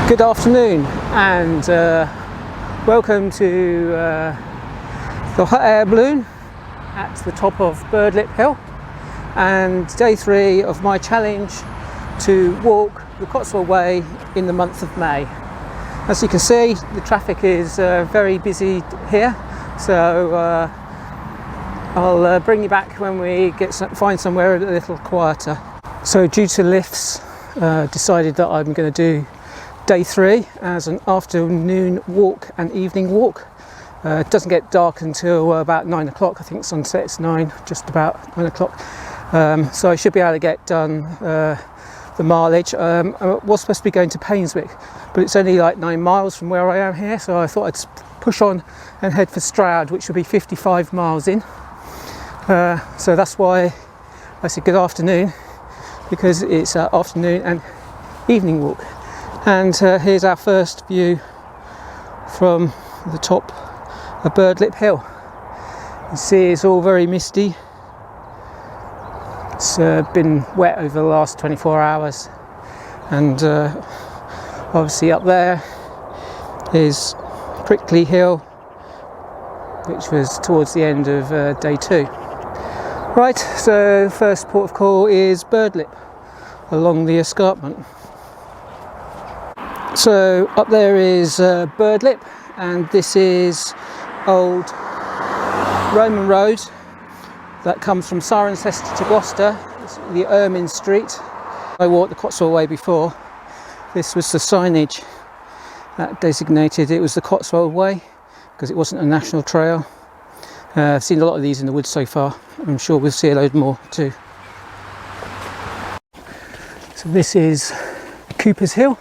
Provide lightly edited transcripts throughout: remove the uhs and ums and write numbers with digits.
Good afternoon and welcome to the hot air balloon at the top of Birdlip Hill and day 3 of my challenge to walk the Cotswold Way in the month of May. As you can see, the traffic is very busy here, so I'll bring you back when we find somewhere a little quieter. So due to lifts, decided that I'm going to do day 3 as an afternoon walk and evening walk. It doesn't get dark until about 9 o'clock. I think sunset's 9, just about 9 o'clock. So I should be able to get done the mileage. I was supposed to be going to Painswick, but it's only like 9 miles from where I am here, so I thought I'd push on and head for Stroud, which will be 55 miles in. So that's why I said good afternoon, because it's an afternoon and evening walk. And here's our first view from the top of Birdlip Hill. You see it's all very misty. It's been wet over the last 24 hours. And obviously up there is Prickly Hill, which was towards the end of day 2. Right, so first port of call is Birdlip along the escarpment. So up there is Birdlip, and this is old Roman road that comes from Cirencester to Gloucester. It's the Ermine Street. I walked the Cotswold Way before. This was the signage that designated it was the Cotswold Way, because it wasn't a national trail. I've seen a lot of these in the woods so far. I'm sure we'll see a load more too. So this is Cooper's Hill,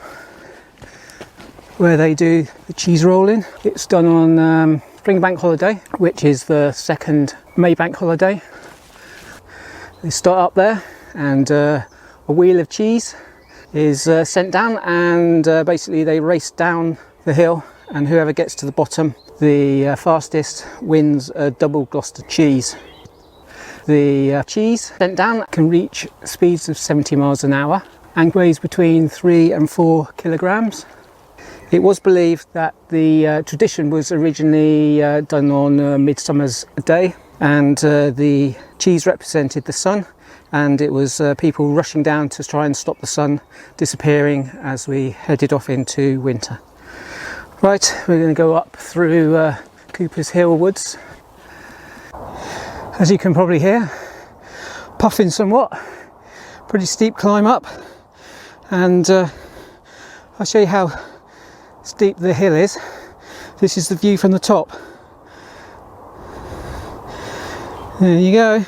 where they do the cheese rolling. It's done on Spring Bank holiday, which is the second May Bank holiday. They start up there, and a wheel of cheese is sent down, and basically they race down the hill, and whoever gets to the bottom, the fastest, wins a double Gloucester cheese. The cheese sent down can reach speeds of 70 miles an hour and weighs between 3 and 4 kilograms. It was believed that the tradition was originally done on Midsummer's Day, and the cheese represented the sun, and it was people rushing down to try and stop the sun disappearing as we headed off into winter. Right, we're going to go up through Cooper's Hill Woods. As you can probably hear, puffing somewhat, pretty steep climb up, and I'll show you how steep the hill is. This is the view from the top. There you go.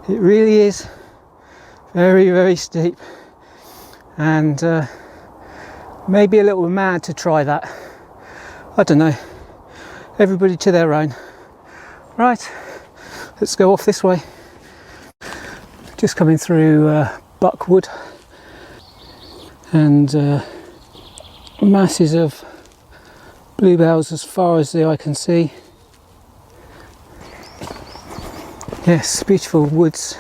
It really is very, very steep, and maybe a little mad to try that. I don't know. Everybody to their own. Right, let's go off this way. Just coming through Buckwood, and masses of bluebells as far as the eye can see. Yes, beautiful woods.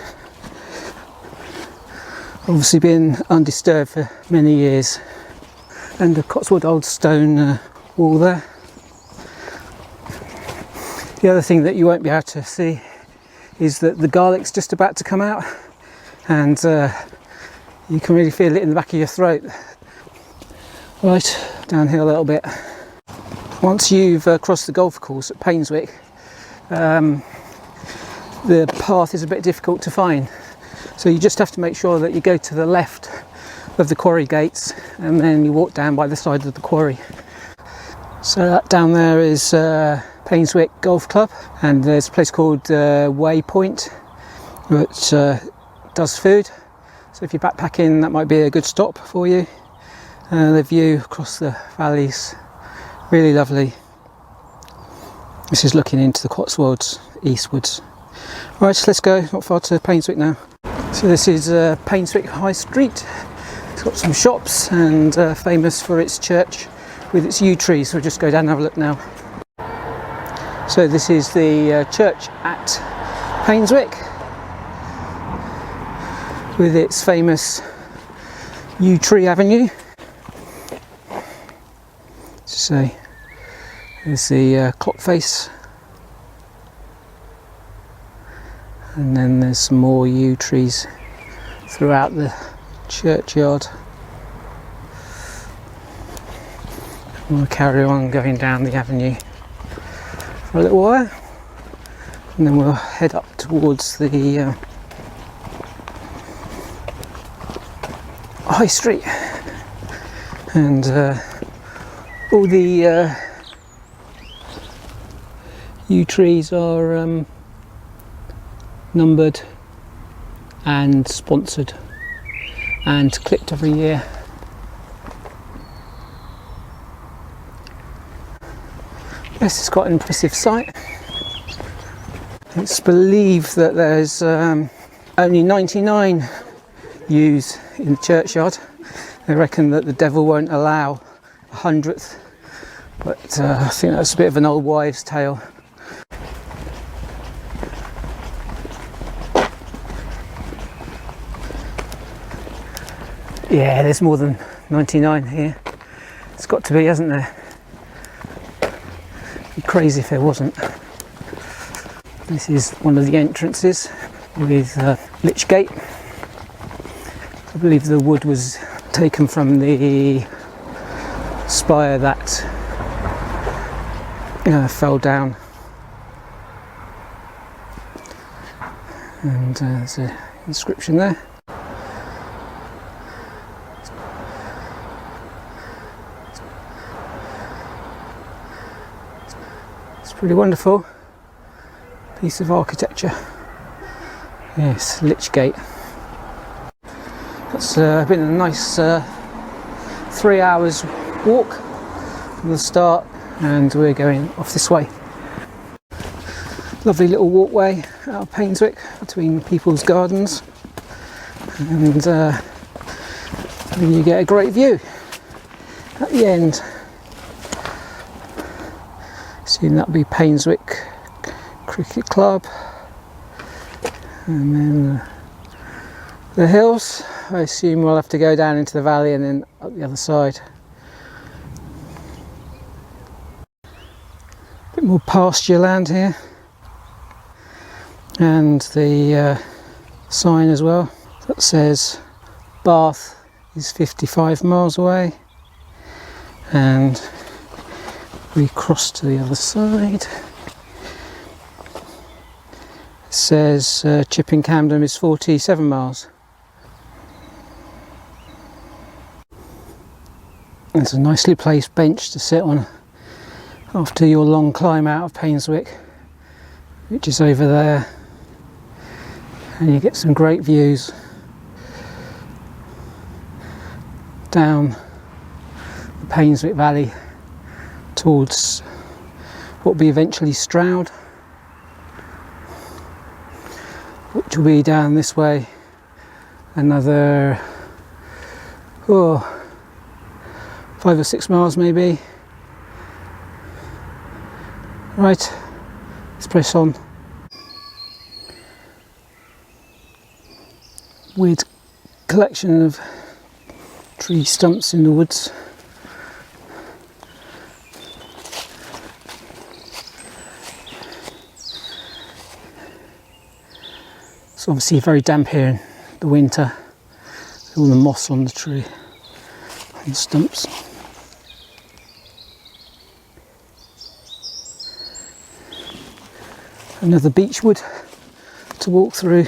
Obviously been undisturbed for many years. And the Cotswold old stone wall there. The other thing that you won't be able to see is that the garlic's just about to come out, and you can really feel it in the back of your throat. Right, down here a little bit. Once you've crossed the golf course at Painswick, the path is a bit difficult to find, so you just have to make sure that you go to the left of the quarry gates, and then you walk down by the side of the quarry. So that down there is Painswick Golf Club, and there's a place called Waypoint, which does food, so if you're backpacking that might be a good stop for you. The view across the valleys, really lovely. This is looking into the Cotswolds eastwards. Right, let's go, not far to Painswick now. So this is Painswick High Street. It's got some shops, and famous for its church with its yew trees, so we'll just go down and have a look now. So this is the church at Painswick with its famous yew tree avenue. to say. There's the clock face, and then there's some more yew trees throughout the churchyard. We'll carry on going down the avenue for a little while, and then we'll head up towards the High Street, and all the yew trees are numbered and sponsored and clipped every year. Yes, it's quite an impressive sight. It's believed that there's only 99 yews in the churchyard. They reckon that the devil won't allow 100th, but I think that's a bit of an old wives' tale. Yeah, there's more than 99 here. It's got to be, hasn't there? It'd be crazy if there wasn't. This is one of the entrances with Lich Gate. I believe the wood was taken from the spire that fell down. And there's an inscription there. It's pretty wonderful piece of architecture. Yes, Lich Gate. It's been a nice 3 hours walk from the start, and we're going off this way. Lovely little walkway out of Painswick between people's gardens, and then you get a great view at the end. Assume that'll be Painswick Cricket Club, and then the hills. I assume we'll have to go down into the valley and then up the other side. A bit more pasture land here, and the sign as well that says Bath is 55 miles away, and we cross to the other side. It says Chipping Campden is 47 miles. There's a nicely placed bench to sit on after your long climb out of Painswick, which is over there, and you get some great views down the Painswick Valley towards what will be eventually Stroud, which will be down this way another 5 or 6 miles maybe. Right, let's press on. Weird collection of tree stumps in the woods. It's obviously very damp here in the winter. All the moss on the tree, on the stumps. Another beechwood to walk through.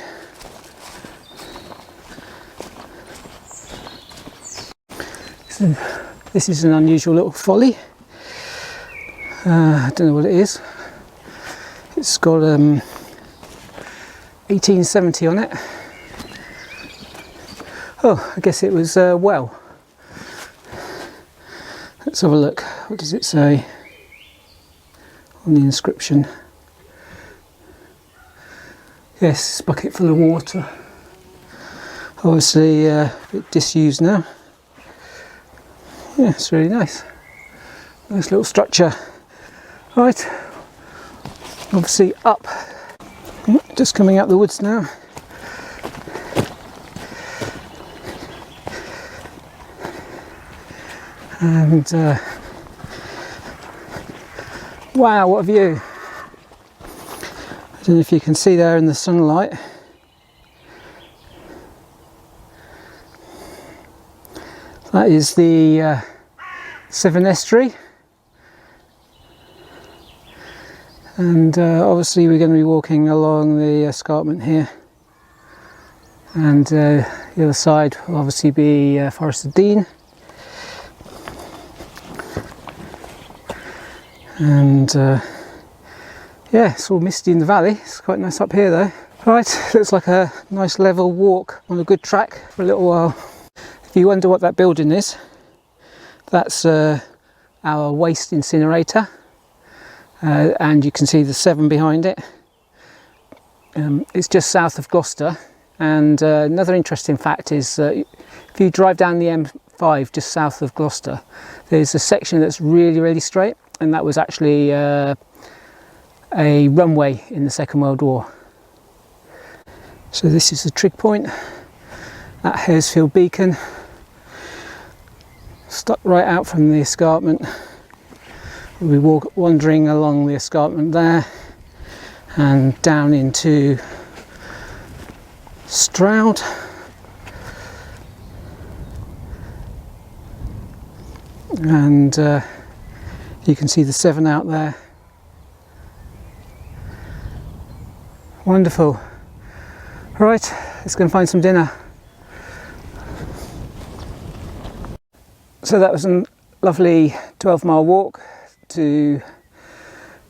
So this is an unusual little folly. I don't know what it is. It's got 1870 on it. Oh, I guess it was well. Let's have a look. What does it say on the inscription? Yes, bucket full of water. Obviously a bit disused now. Yeah, it's really nice. Nice little structure. Right, obviously up. Just coming out the woods now. And Wow, what a view. I don't know if you can see there in the sunlight. That is the Severn Estuary, and obviously we're going to be walking along the escarpment here, and the other side will obviously be Forest of Dean, and yeah, it's all misty in the valley. It's quite nice up here though. Right, looks like a nice level walk on a good track for a little while. If you wonder what that building is, that's our waste incinerator, and you can see the Severn behind it. It's just south of Gloucester, and another interesting fact is that if you drive down the M5 just south of Gloucester, there's a section that's really straight, and that was actually a runway in the Second World War. So this is the trig point at Haresfield Beacon, stuck right out from the escarpment. We'll be wandering along the escarpment there and down into Stroud, and you can see the Severn out there. Wonderful. Right, let's go and find some dinner. So that was a lovely 12-mile walk to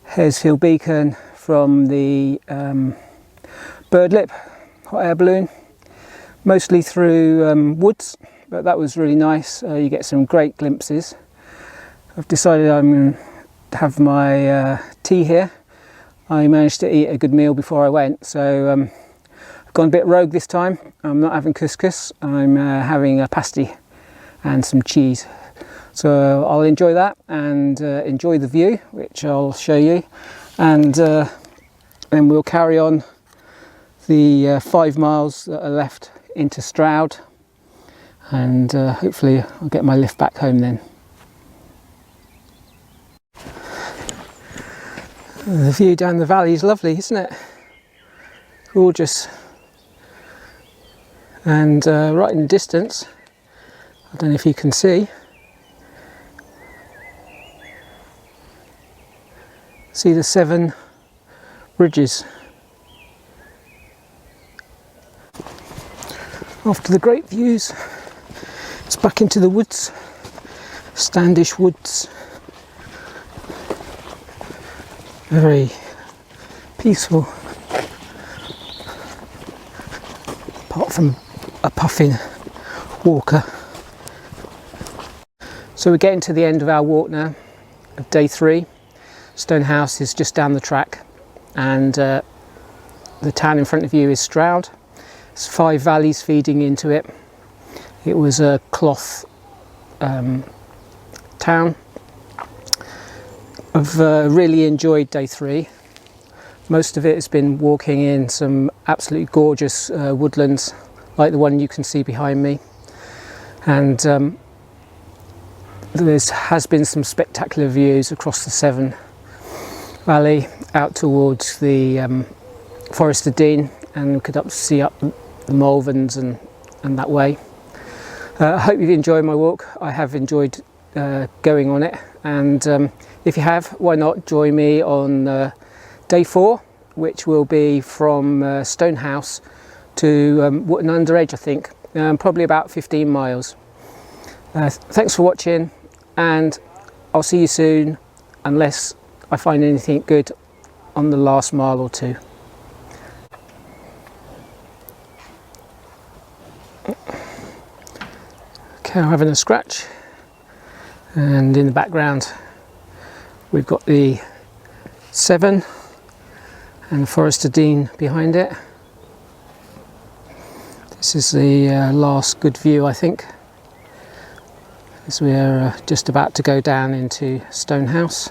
Haresfield Beacon from the Birdlip hot air balloon, mostly through woods, but that was really nice. You get some great glimpses. I've decided I'm going to have my tea here. I managed to eat a good meal before I went, so I've gone a bit rogue this time. I'm not having couscous, I'm having a pasty and some cheese. So I'll enjoy that and enjoy the view, which I'll show you, and then we'll carry on the 5 miles that are left into Stroud, and hopefully I'll get my lift back home then. The view down the valley is lovely, isn't it? Gorgeous. And right in the distance, I don't know if you can see the Severn bridges. After the great views, it's back into the woods, Standish Woods. Very peaceful, apart from a puffing walker. So we're getting to the end of our walk now, of day 3. Stonehouse is just down the track, and the town in front of you is Stroud. There's 5 valleys feeding into it. It was a cloth town. I've really enjoyed day 3. Most of it has been walking in some absolutely gorgeous woodlands, like the one you can see behind me, and there has been some spectacular views across the Severn Valley out towards the Forest of Dean, and we could see up the Malverns and that way. I hope you've enjoyed my walk. I have enjoyed going on it, and if you have, why not join me on day 4, which will be from Stonehouse to Wootton Under Edge, I think, probably about 15 miles. Thanks for watching, and I'll see you soon, unless I find anything good on the last mile or 2. Cow having a scratch, and in the background we've got the Severn and the Forest of Dean behind it. This is the last good view, I think, as we're just about to go down into Stonehouse.